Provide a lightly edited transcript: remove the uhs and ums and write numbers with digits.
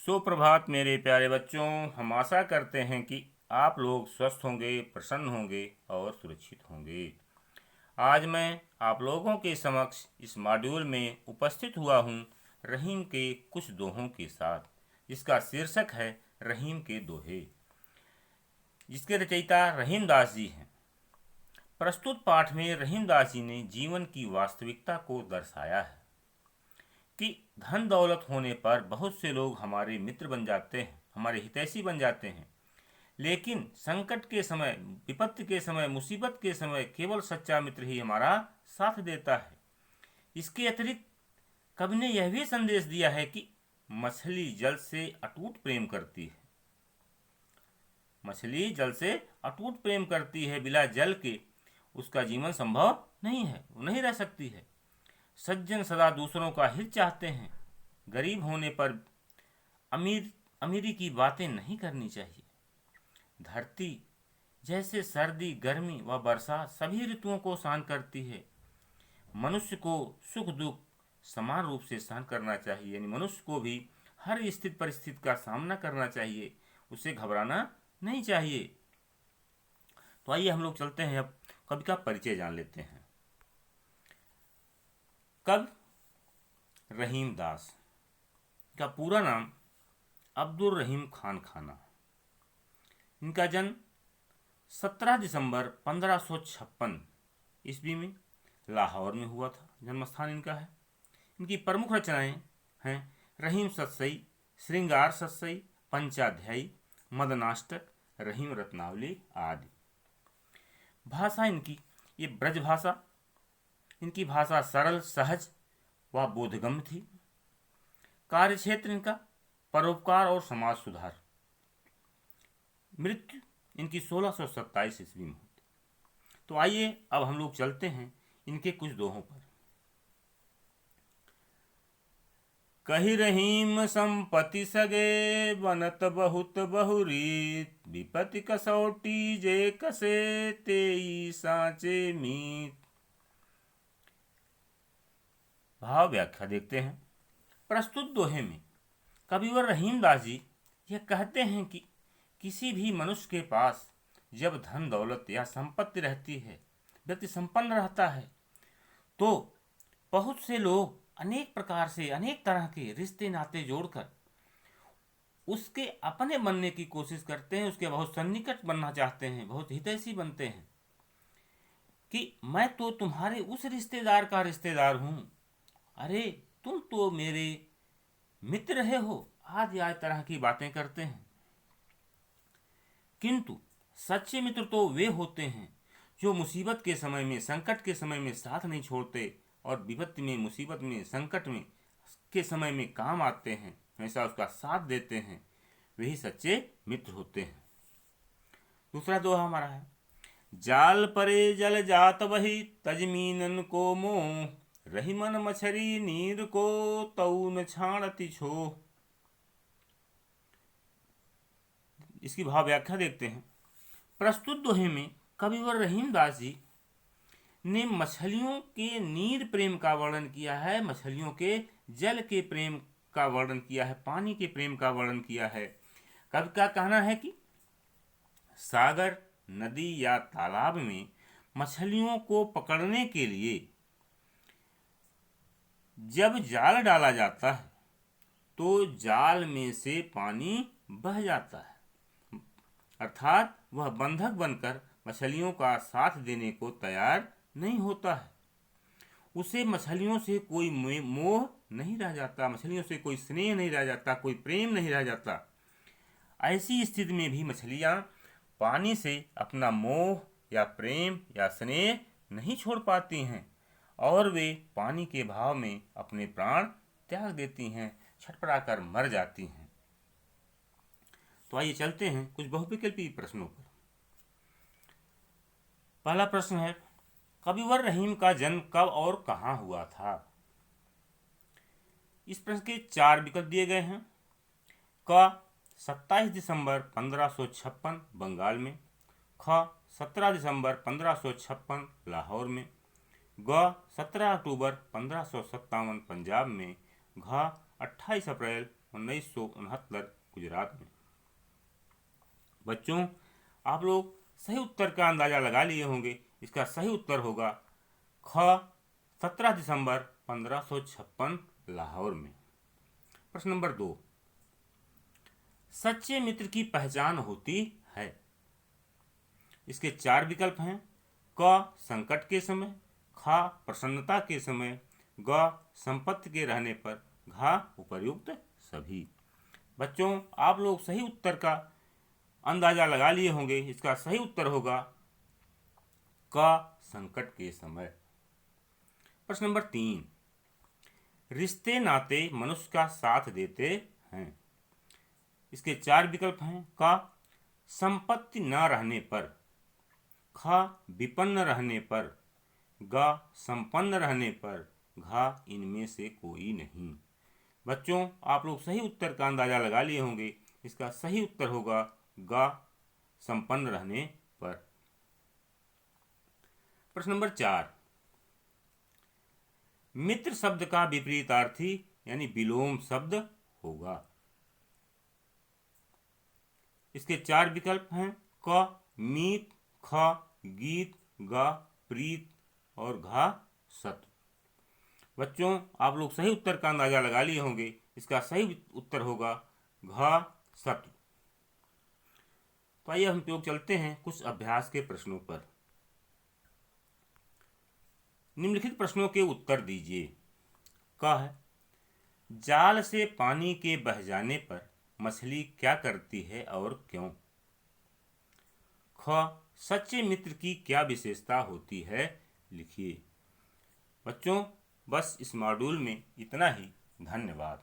सुप्रभात मेरे प्यारे बच्चों। हम आशा करते हैं कि आप लोग स्वस्थ होंगे, प्रसन्न होंगे और सुरक्षित होंगे। आज मैं आप लोगों के समक्ष इस मॉड्यूल में उपस्थित हुआ हूँ रहीम के कुछ दोहों के साथ, जिसका शीर्षक है रहीम के दोहे, जिसके रचयिता रहीम दास जी हैं। प्रस्तुत पाठ में रहीम दास जी ने जीवन की वास्तविकता को दर्शाया है कि धन दौलत होने पर बहुत से लोग हमारे मित्र बन जाते हैं, हमारे हितैषी बन जाते हैं, लेकिन संकट के समय, विपत्ति के समय, मुसीबत के समय केवल सच्चा मित्र ही हमारा साथ देता है। इसके अतिरिक्त कवि ने यह भी संदेश दिया है कि मछली जल से अटूट प्रेम करती है। मछली जल से अटूट प्रेम करती है, बिना जल के उसका जीवन संभव नहीं है, वो नहीं रह सकती है। सज्जन सदा दूसरों का हित चाहते हैं। गरीब होने पर अमीरी की बातें नहीं करनी चाहिए। धरती जैसे सर्दी, गर्मी व वर्षा सभी ऋतुओं को सहन करती है। मनुष्य को सुख दुख समान रूप से सहन करना चाहिए, यानी मनुष्य को भी हर स्थिति परिस्थिति का सामना करना चाहिए, उसे घबराना नहीं चाहिए। तो आइए हम लोग चलते हैं, अब कवि का परिचय जान लेते हैं। कवि रहीम दास का पूरा नाम अब्दुल रहीम खान खाना। इनका जन्म 17 दिसंबर 1556 ईस्वी में लाहौर में हुआ था, जन्म स्थान इनका है। इनकी प्रमुख रचनाएं हैं रहीम सतसई, श्रृंगार सतसई, पंचाध्यायी, मदनाष्टक, रहीम रत्नावली आदि। भाषा इनकी ये ब्रज भाषा। इनकी भाषा सरल, सहज व बोधगम्य थी। कार्य क्षेत्र इनका परोपकार और समाज सुधार। मृत्यु इनकी 1627 ईस्वी में हुई। तो आइए अब हम लोग चलते हैं इनके कुछ दोहों पर। कही रहीम संपत्ति सगे, बनत बहुत बहुरीत, विपत्ति कसौटी जे कसे, तेई साँचे मीत। भाव व्याख्या देखते हैं। प्रस्तुत दोहे में कविवर रहीम दास जी यह कहते हैं कि किसी भी मनुष्य के पास जब धन दौलत या संपत्ति रहती है, व्यक्ति संपन्न रहता है, तो बहुत से लोग अनेक प्रकार से, अनेक तरह के रिश्ते नाते जोड़कर उसके अपने बनने की कोशिश करते हैं, उसके बहुत सन्निकट बनना चाहते हैं, बहुत हितैषी बनते हैं कि मैं तो तुम्हारे उस रिश्तेदार का रिश्तेदार हूँ, अरे तुम तो मेरे मित्र रहे हो, आदि आदि तरह की बातें करते हैं। किंतु सच्चे मित्र तो वे होते हैं जो मुसीबत के समय में, संकट के समय में साथ नहीं छोड़ते और विपत्ति में, मुसीबत में, संकट में के समय में काम आते हैं, हमेशा उसका साथ देते हैं। वही सच्चे मित्र होते हैं। दूसरा दोहा हमारा है, जाल परे जल जात वही, तजमीनन को मोह, रहीमन मछरी नीर को, तऊन छाणति छो। इसकी भाव व्याख्या देखते हैं। प्रस्तुत दोहे में कविवर रहीम दास जी ने मछलियों के नीर प्रेम का वर्णन किया है, मछलियों के जल के प्रेम का वर्णन किया है, पानी के प्रेम का वर्णन किया है। कवि का कहना है कि सागर, नदी या तालाब में मछलियों को पकड़ने के लिए जब जाल डाला जाता है तो जाल में से पानी बह जाता है, अर्थात वह बंधक बनकर मछलियों का साथ देने को तैयार नहीं होता है। उसे मछलियों से कोई मोह नहीं रह जाता, मछलियों से कोई स्नेह नहीं रह जाता, कोई प्रेम नहीं रह जाता। ऐसी स्थिति में भी मछलियाँ पानी से अपना मोह या प्रेम या स्नेह नहीं छोड़ पाती हैं और वे पानी के भाव में अपने प्राण त्याग देती हैं, छटपटाकर मर जाती हैं। तो आइए चलते हैं कुछ बहुविकल्पी प्रश्नों पर। पहला प्रश्न है, कविवर रहीम का जन्म कब और कहाँ हुआ था? इस प्रश्न के 4 विकल्प दिए गए हैं। क 27 दिसंबर 1556 बंगाल में, ख 17 दिसंबर 1556 लाहौर में, ग 17 अक्टूबर 1557 पंजाब में, घ 28 अप्रैल 1969 गुजरात में। बच्चों, आप लोग सही उत्तर का अंदाज़ा लगा लिए होंगे। इसका सही उत्तर होगा ख 17 दिसंबर 1556 लाहौर में। प्रश्न नंबर 2, सच्चे मित्र की पहचान होती है। इसके 4 विकल्प हैं। क संकट के समय, ख प्रसन्नता के समय, ग संपत्ति के रहने पर, घ उपर्युक्त सभी। बच्चों, आप लोग सही उत्तर का अंदाजा लगा लिए होंगे। इसका सही उत्तर होगा क संकट के समय। प्रश्न नंबर 3, रिश्ते नाते मनुष्य का साथ देते हैं। इसके 4 विकल्प हैं। क संपत्ति न रहने पर, ख विपन्न रहने पर, ग संपन्न रहने पर, घ इनमें से कोई नहीं। बच्चों, आप लोग सही उत्तर का अंदाजा लगा लिए होंगे। इसका सही उत्तर होगा ग संपन्न रहने पर। प्रश्न नंबर 4, मित्र शब्द का विपरीतार्थी यानी विलोम शब्द होगा। इसके 4 विकल्प हैं। क मीत, ख गीत, ग प्रीत और घ सत्व। बच्चों, आप लोग सही उत्तर का अंदाजा लगा लिए होंगे। इसका सही उत्तर होगा घ सत्व। तो आइए हम लोग चलते हैं कुछ अभ्यास के प्रश्नों पर। निम्नलिखित प्रश्नों के उत्तर दीजिए। क है, जाल से पानी के बह जाने पर मछली क्या करती है और क्यों? ख, सच्चे मित्र की क्या विशेषता होती है, लिखिए। बच्चों, बस इस मॉड्यूल में इतना ही। धन्यवाद।